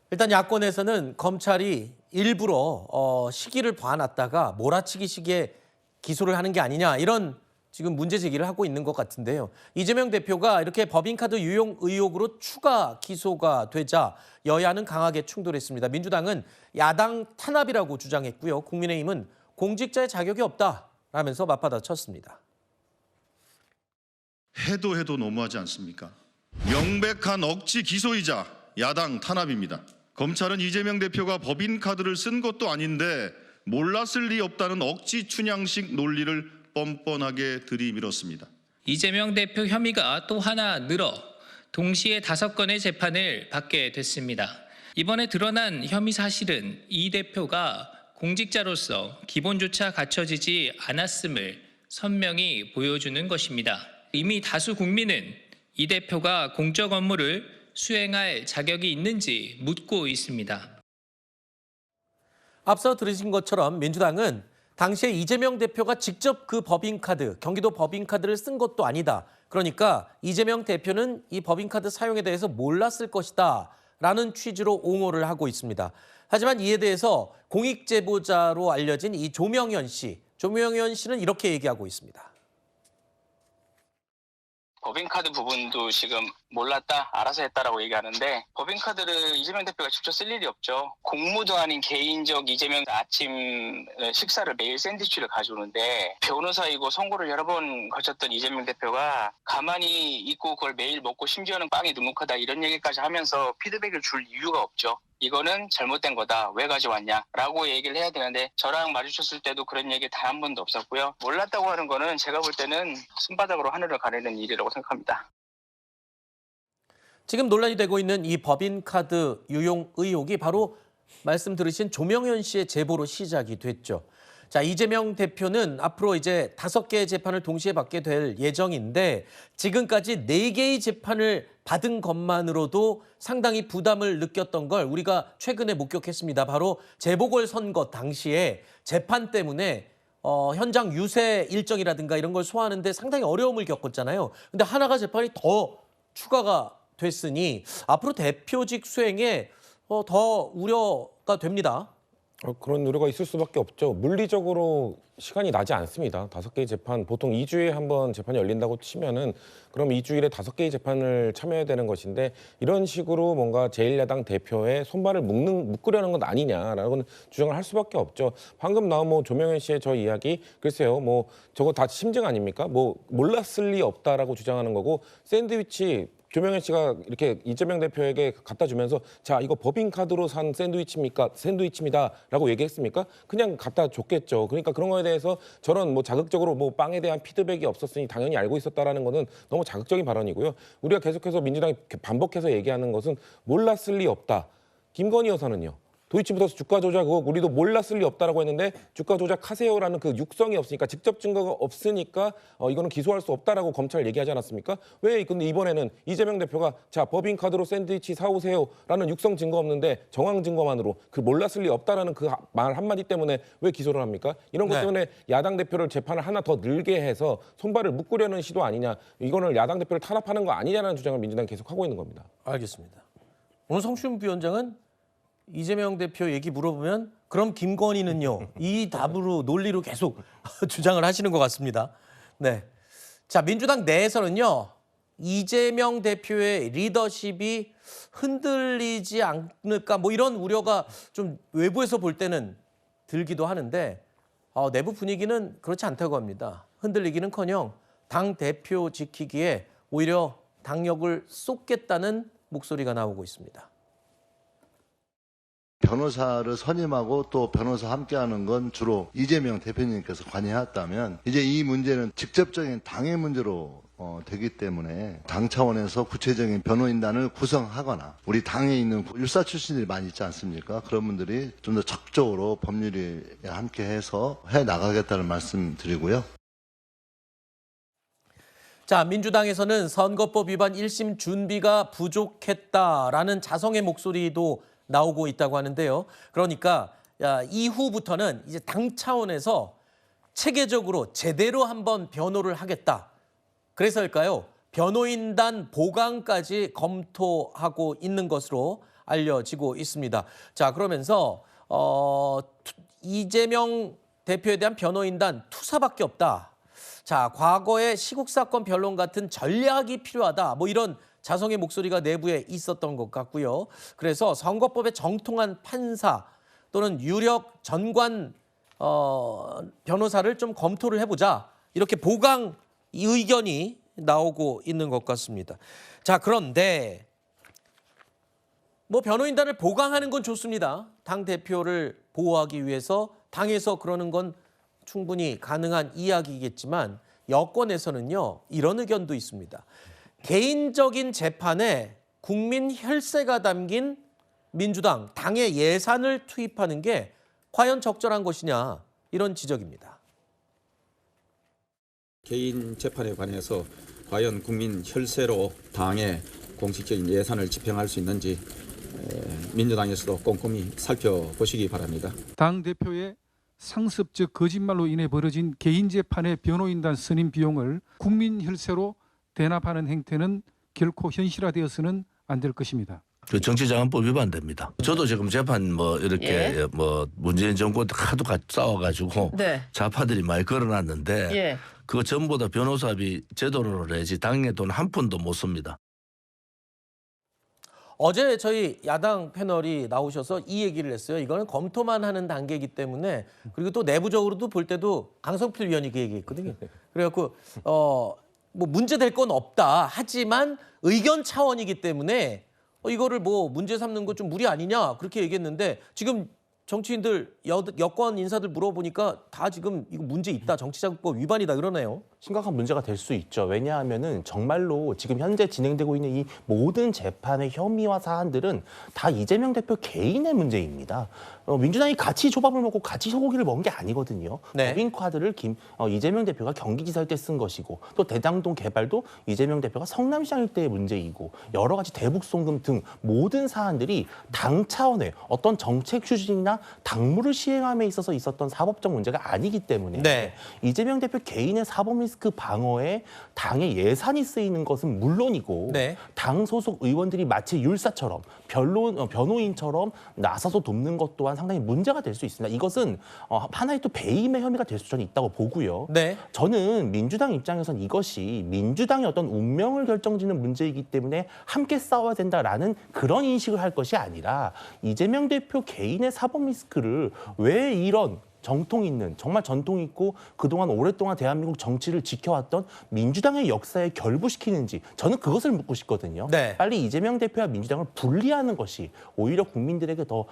일단 야권에서는 검찰이 일부러 시기를 봐놨다가 몰아치기 시기에 기소를 하는 게 아니냐 이런 지금 문제 제기를 하고 있는 것 같은데요. 이재명 대표가 이렇게 법인카드 유용 의혹으로 추가 기소가 되자 여야는 강하게 충돌했습니다. 민주당은 야당 탄압이라고 주장했고요. 국민의힘은 공직자의 자격이 없다라면서 맞받아쳤습니다. 해도 너무하지 않습니까? 명백한 억지 기소이자 야당 탄압입니다. 검찰은 이재명 대표가 법인카드를 쓴 것도 아닌데 몰랐을 리 없다는 억지 춘향식 논리를 뻔뻔하게 들이밀었습니다. 이재명 대표 혐의가 또 하나 늘어 동시에 5건의 재판을 받게 됐습니다. 이번에 드러난 혐의 사실은 이 대표가 공직자로서 기본조차 갖춰지지 않았음을 선명히 보여주는 것입니다. 이미 다수 국민은 이 대표가 공적 업무를 수행할 자격이 있는지 묻고 있습니다. 앞서 들으신 것처럼 민주당은 당시에 이재명 대표가 직접 그 법인카드, 경기도 법인카드를 쓴 것도 아니다. 그러니까 이재명 대표는 이 법인카드 사용에 대해서 몰랐을 것이다 라는 취지로 옹호를 하고 있습니다. 하지만 이에 대해서 공익제보자로 알려진 이 조명현 씨는 이렇게 얘기하고 있습니다. 법인카드 부분도 지금 몰랐다, 알아서 했다라고 얘기하는데 법인카드를 이재명 대표가 직접 쓸 일이 없죠. 공무도 아닌 개인적 이재명 아침 식사를 매일 샌드위치를 가져오는데 변호사이고 선고를 여러 번 거쳤던 이재명 대표가 가만히 있고 그걸 매일 먹고 심지어는 빵이 눅눅하다 이런 얘기까지 하면서 피드백을 줄 이유가 없죠. 이거는 잘못된 거다. 왜 가져왔냐? 라고 얘기를 해야 되는데 저랑 마주쳤을 때도 그런 얘기 단 한 번도 없었고요. 몰랐다고 하는 거는 제가 볼 때는 손바닥으로 하늘을 가리는 일이라고 생각합니다. 지금 논란이 되고 있는 이 법인카드 유용 의혹이 바로 말씀 들으신 조명현 씨의 제보로 시작이 됐죠. 자, 이재명 대표는 앞으로 이제 5개의 재판을 동시에 받게 될 예정인데 지금까지 4개의 재판을 받은 것만으로도 상당히 부담을 느꼈던 걸 우리가 최근에 목격했습니다. 바로 재보궐 선거 당시에 재판 때문에 현장 유세 일정이라든가 이런 걸 소화하는데 상당히 어려움을 겪었잖아요. 근데 하나가 재판이 더 추가가 됐으니 앞으로 대표직 수행에 더 우려가 됩니다. 그런 우려가 있을 수밖에 없죠. 물리적으로 시간이 나지 않습니다. 5개의 재판, 보통 2주에 한 번 재판이 열린다고 치면은 그럼 2주일에 5개의 재판을 참여해야 되는 것인데 이런 식으로 뭔가 제1야당 대표의 손발을 묶으려는 건 아니냐라고 주장을 할 수밖에 없죠. 방금 나온 뭐 조명현 씨의 저 이야기, 글쎄요, 뭐 저거 다 심증 아닙니까? 뭐 몰랐을 리 없다라고 주장하는 거고 샌드위치 조명현 씨가 이렇게 이재명 대표에게 갖다 주면서 자 이거 법인카드로 산 샌드위치입니다라고 얘기했습니까? 그냥 갖다 줬겠죠. 그러니까 그런 거에 대해서 저런 뭐 자극적으로 뭐 빵에 대한 피드백이 없었으니 당연히 알고 있었다라는 거는 너무 자극적인 발언이고요. 우리가 계속해서 민주당이 반복해서 얘기하는 것은 몰랐을 리 없다. 김건희 여사는요. 도이치모터스 주가 조작 의혹 우리도 몰랐을 리 없다라고 했는데 주가 조작하세요라는 그 육성이 없으니까 직접 증거가 없으니까 이거는 기소할 수 없다라고 검찰 얘기하지 않았습니까? 왜 근데 이번에는 이재명 대표가 자 법인카드로 샌드위치 사오세요라는 육성 증거 없는데 정황 증거만으로 그 몰랐을 리 없다라는 그 말 한마디 때문에 왜 기소를 합니까? 이런 것 때문에 야당 대표를 재판을 하나 더 늘게 해서 손발을 묶으려는 시도 아니냐. 이거는 야당 대표를 탄압하는 거 아니냐라는 주장을 민주당이 계속하고 있는 겁니다. 알겠습니다. 오늘 성춘 부위원장은 이재명 대표 얘기 물어보면 그럼 김건희는요? 이 답으로 논리로 계속 주장을 하시는 것 같습니다. 네, 자 민주당 내에서는요. 이재명 대표의 리더십이 흔들리지 않을까 뭐 이런 우려가 좀 외부에서 볼 때는 들기도 하는데 내부 분위기는 그렇지 않다고 합니다. 흔들리기는커녕 당 대표 지키기에 오히려 당력을 쏟겠다는 목소리가 나오고 있습니다. 변호사를 선임하고 또 변호사 함께하는 건 주로 이재명 대표님께서 관여했다면 이제 이 문제는 직접적인 당의 문제로 되기 때문에 당 차원에서 구체적인 변호인단을 구성하거나 우리 당에 있는 율사 출신들이 많이 있지 않습니까? 그런 분들이 좀 더 적극적으로 법률에 함께해서 해나가겠다는 말씀 드리고요. 자, 민주당에서는 선거법 위반 1심 준비가 부족했다라는 자성의 목소리도 나오고 있다고 하는데요. 그러니까 이후부터는 이제 당 차원에서 체계적으로 제대로 한번 변호를 하겠다. 그래서일까요? 변호인단 보강까지 검토하고 있는 것으로 알려지고 있습니다. 자, 그러면서 이재명 대표에 대한 변호인단 투사밖에 없다. 자, 과거의 시국 사건 변론 같은 전략이 필요하다. 뭐 이런 자성의 목소리가 내부에 있었던 것 같고요. 그래서 선거법에 정통한 판사 또는 유력 전관 변호사를 좀 검토를 해보자. 이렇게 보강 의견이 나오고 있는 것 같습니다. 자, 그런데 뭐 변호인단을 보강하는 건 좋습니다. 당 대표를 보호하기 위해서 당에서 그러는 건 충분히 가능한 이야기겠지만 여권에서는요, 이런 의견도 있습니다. 개인적인 재판에 국민 혈세가 담긴 민주당, 당의 예산을 투입하는 게 과연 적절한 것이냐, 이런 지적입니다. 개인 재판에 관해서 과연 국민 혈세로 당의 공식적인 예산을 집행할 수 있는지 민주당에서도 꼼꼼히 살펴보시기 바랍니다. 당 대표의 상습적 거짓말로 인해 벌어진 개인 재판의 변호인단 선임 비용을 국민 혈세로 대납하는 행태는 결코 현실화되어서는 안 될 것입니다. 그 정치자금법 위반됩니다. 저도 지금 재판 뭐 이렇게 뭐 문재인 정권 때 하도 싸워가지고 좌파들이 많이 걸어놨는데 그거 전부 다 변호사비 제 돈으로 내지 당의 돈 한 푼도 못 씁니다. 어제 저희 야당 패널이 나오셔서 이 얘기를 했어요. 이거는 검토만 하는 단계이기 때문에, 그리고 또 내부적으로도 볼 때도 강성필 위원이 그 얘기했거든요. 그래갖고 뭐 문제 될 건 없다. 하지만 의견 차원이기 때문에 이거를 뭐 문제 삼는 거 좀 무리 아니냐, 그렇게 얘기했는데, 지금 정치인들 여권 인사들 물어보니까 다 지금 이거 문제 있다, 정치자금법 위반이다 그러네요. 심각한 문제가 될 수 있죠. 왜냐하면은 정말로 지금 현재 진행되고 있는 이 모든 재판의 혐의와 사안들은 다 이재명 대표 개인의 문제입니다. 민주당이 같이 조밥을 먹고 같이 소고기를 먹은 게 아니거든요. 네. 법인카드를 이재명 대표가 경기지사일 때 쓴 것이고, 또 대장동 개발도 이재명 대표가 성남시장일 때의 문제이고, 여러 가지 대북송금 등 모든 사안들이 당 차원의 어떤 정책 추진이나 당무를 시행함에 있어서 있었던 사법적 문제가 아니기 때문에 네. 이재명 대표 개인의 사법 리스크 방어에 당의 예산이 쓰이는 것은 물론이고, 네. 당 소속 의원들이 마치 율사처럼 변호인처럼 나서서 돕는 것 또한 상당히 문제가 될 수 있습니다. 이것은 하나의 또 배임의 혐의가 될 수 저는 있다고 보고요. 네. 저는 민주당 입장에선 이것이 민주당의 어떤 운명을 결정짓는 문제이기 때문에 함께 싸워야 된다라는 그런 인식을 할 것이 아니라, 이재명 대표 개인의 사법 리스크를 왜 이런 정통 있는, 정말 전통 있고 그동안 오랫동안 대한민국 정치를 지켜왔던 민주당의 역사에 결부시키는지, 저는 그것을 묻고 싶거든요. 네. 빨리 이재명 대표와 민주당을 분리하는 것이 오히려 국민들에게 더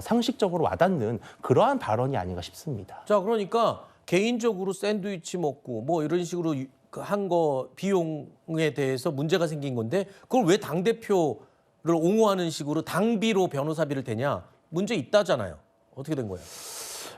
상식적으로 와닿는 그러한 발언이 아닌가 싶습니다. 자, 그러니까 개인적으로 샌드위치 먹고 뭐 이런 식으로 한 거 비용에 대해서 문제가 생긴 건데, 그걸 왜 당대표를 옹호하는 식으로 당비로 변호사비를 대냐, 문제 있다잖아요. 어떻게 된 거예요?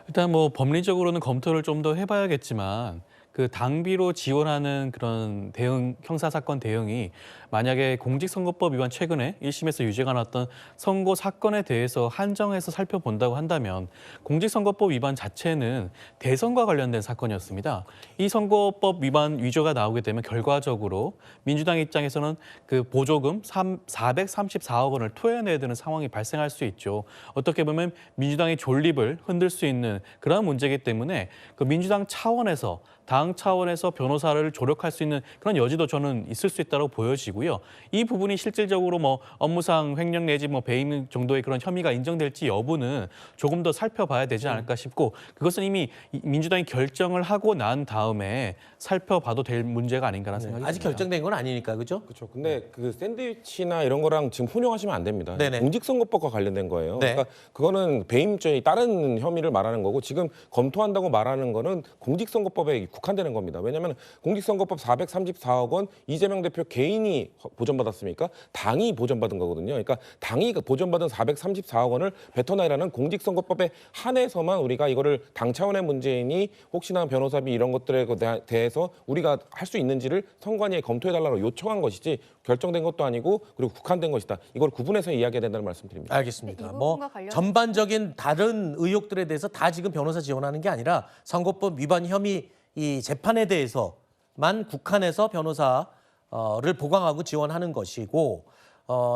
일단 뭐 법리적으로는 검토를 좀 더 해봐야겠지만, 그 당비로 지원하는 그런 대응, 형사사건 대응이 만약에 공직선거법 위반 최근에 1심에서 유죄가 나왔던 선거 사건에 대해서 한정해서 살펴본다고 한다면, 공직선거법 위반 자체는 대선과 관련된 사건이었습니다. 이 선거법 위반 위조가 나오게 되면 결과적으로 민주당 입장에서는 그 보조금 434억 원을 토해내야 되는 상황이 발생할 수 있죠. 어떻게 보면 민주당의 존립을 흔들 수 있는 그런 문제이기 때문에 그 민주당 차원에서, 당 차원에서 변호사를 조력할 수 있는 그런 여지도 저는 있을 수 있다고 보여지고요. 이 부분이 실질적으로 뭐 업무상 횡령 내지 뭐 배임 정도의 그런 혐의가 인정될지 여부는 조금 더 살펴봐야 되지 않을까 싶고, 그것은 이미 민주당이 결정을 하고 난 다음에 살펴봐도 될 문제가 아닌가라는 생각이 듭니다. 아직 결정된 건 아니니까, 그죠? 그렇죠. 근데 그 샌드위치나 이런 거랑 지금 혼용하시면 안 됩니다. 네네. 공직선거법과 관련된 거예요. 네. 그러니까 그거는 배임죄의 다른 혐의를 말하는 거고, 지금 검토한다고 말하는 거는 공직선거법에 국한되는 겁니다. 왜냐하면 공직선거법 434억 원 이재명 대표 개인이 보전받았습니까? 당이 보전받은 거거든요. 그러니까 당이 보전받은 434억 원을 뱉어내라는 공직선거법에 한해서만 우리가 이거를 당 차원의 문제이니 혹시나 변호사비 이런 것들에 대해서 우리가 할 수 있는지를 선관위에 검토해달라고 요청한 것이지, 결정된 것도 아니고 그리고 국한된 것이다. 이걸 구분해서 이야기해야 된다는 말씀드립니다. 알겠습니다. 뭐 전반적인 다른 의혹들에 대해서 다 지금 변호사 지원하는 게 아니라 선거법 위반 혐의 이 재판에 대해서만 국한해서 변호사를 보강하고 지원하는 것이고,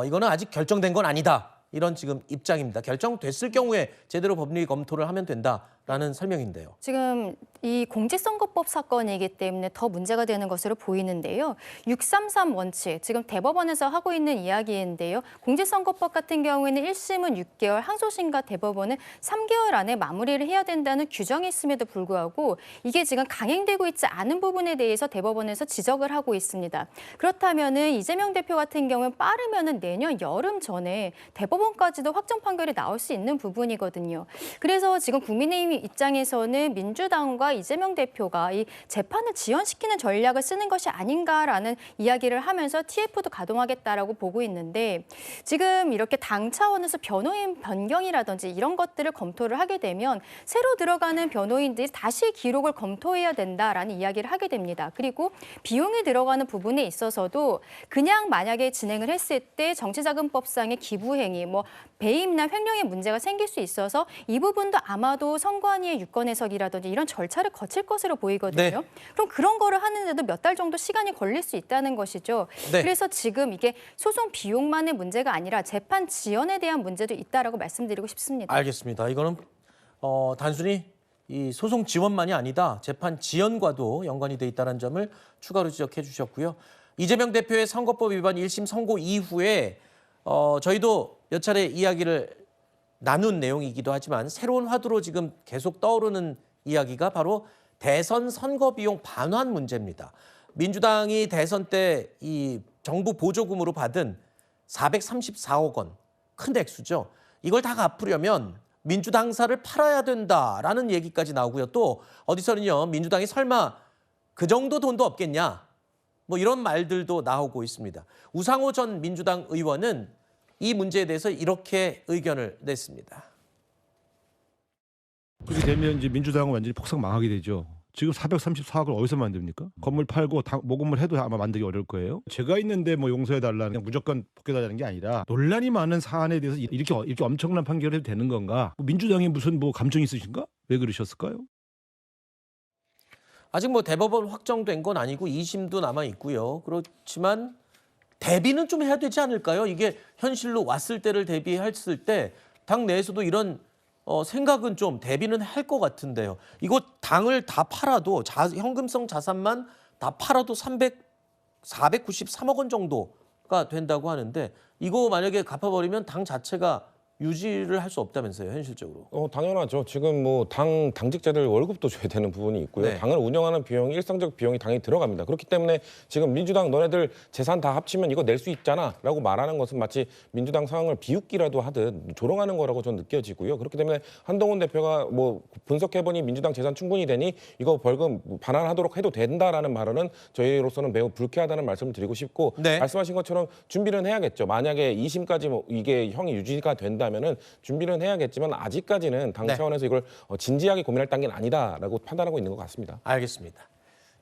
이거는 아직 결정된 건 아니다. 이런 지금 입장입니다. 결정됐을 경우에 제대로 법리 검토를 하면 된다라는 설명인데요. 지금 이 공직선거법 사건이기 때문에 더 문제가 되는 것으로 보이는데요. 633 원칙, 지금 대법원에서 하고 있는 이야기인데요. 공직선거법 같은 경우에는 1심은 6개월, 항소심과 대법원은 3개월 안에 마무리를 해야 된다는 규정이 있음에도 불구하고 이게 지금 강행되고 있지 않은 부분에 대해서 대법원에서 지적을 하고 있습니다. 그렇다면은 이재명 대표 같은 경우는 빠르면은 내년 여름 전에 대법원까지도 확정 판결이 나올 수 있는 부분이거든요. 그래서 지금 국민의힘 입장에서는 민주당과 이재명 대표가 이 재판을 지연시키는 전략을 쓰는 것이 아닌가라는 이야기를 하면서 TF도 가동하겠다라고 보고 있는데 지금 이렇게 당 차원에서 변호인 변경이라든지 이런 것들을 검토를 하게 되면 새로 들어가는 변호인들이 다시 기록을 검토해야 된다라는 이야기를 하게 됩니다. 그리고 비용이 들어가는 부분에 있어서도 그냥 만약에 진행을 했을 때 정치자금법상의 기부행위, 뭐 배임이나 횡령의 문제가 생길 수 있어서 이 부분도 아마도 선관위의 유권 해석이라든지 이런 절차를 거칠 것으로 보이거든요. 네. 그럼 그런 거를 하는데도 몇 달 정도 시간이 걸릴 수 있다는 것이죠. 네. 그래서 지금 이게 소송 비용만의 문제가 아니라 재판 지연에 대한 문제도 있다라고 말씀드리고 싶습니다. 알겠습니다. 이거는 단순히 이 소송 지원만이 아니다. 재판 지연과도 연관이 돼 있다는 점을 추가로 지적해 주셨고요. 이재명 대표의 선거법 위반 1심 선고 이후에 저희도 몇 차례 이야기를 나눈 내용이기도 하지만 새로운 화두로 지금 계속 떠오르는 이야기가 바로 대선 선거 비용 반환 문제입니다. 민주당이 대선 때 이 정부 보조금으로 받은 434억 원, 큰 액수죠. 이걸 다 갚으려면 민주당사를 팔아야 된다라는 얘기까지 나오고요. 또 어디서는요, 민주당이 설마 그 정도 돈도 없겠냐, 뭐 이런 말들도 나오고 있습니다. 우상호 전 민주당 의원은 이 문제에 대해서 이렇게 의견을 냈습니다. 그렇게 되면 이제 민주당은 완전히 폭삭 망하게 되죠. 지금 434억을 어디서 만듭니까? 건물 팔고 모금을 해도 아마 만들기 어려울 거예요. 제가 있는데 뭐 용서해달라는, 그냥 무조건 복귀해달라는 게 아니라 논란이 많은 사안에 대해서 이렇게 엄청난 판결을 해도 되는 건가? 민주당이 무슨 뭐 감정이 있으신가? 왜 그러셨을까요? 아직 뭐 대법원 확정된 건 아니고 2심도 남아 있고요. 그렇지만 대비는 좀 해야 되지 않을까요? 이게 현실로 왔을 때를 대비했을 때 당 내에서도 이런 생각은 좀 대비는 할 것 같은데요. 이거 당을 다 팔아도 현금성 자산만 다 팔아도 493억 원 정도가 된다고 하는데 이거 만약에 갚아버리면 당 자체가 유지를 할 수 없다면서요, 현실적으로. 당연하죠. 지금 뭐 당직자들 월급도 줘야 되는 부분이 있고요. 네. 당을 운영하는 비용이 일상적 비용이 당연히 들어갑니다. 그렇기 때문에 지금 민주당 너네들 재산 다 합치면 이거 낼 수 있잖아라고 말하는 것은 마치 민주당 상황을 비웃기라도 하듯 조롱하는 거라고 저는 느껴지고요. 그렇기 때문에 한동훈 대표가 뭐 분석해보니 민주당 재산 충분히 되니 이거 벌금 반환하도록 해도 된다라는 말은 저희로서는 매우 불쾌하다는 말씀을 드리고 싶고, 네. 말씀하신 것처럼 준비는 해야겠죠. 만약에 2심까지 뭐 이게 형이 유지가 된다면은 준비는 해야겠지만 아직까지는 당 차원에서 이걸 진지하게 고민할 단계는 아니다라고 판단하고 있는 것 같습니다. 알겠습니다.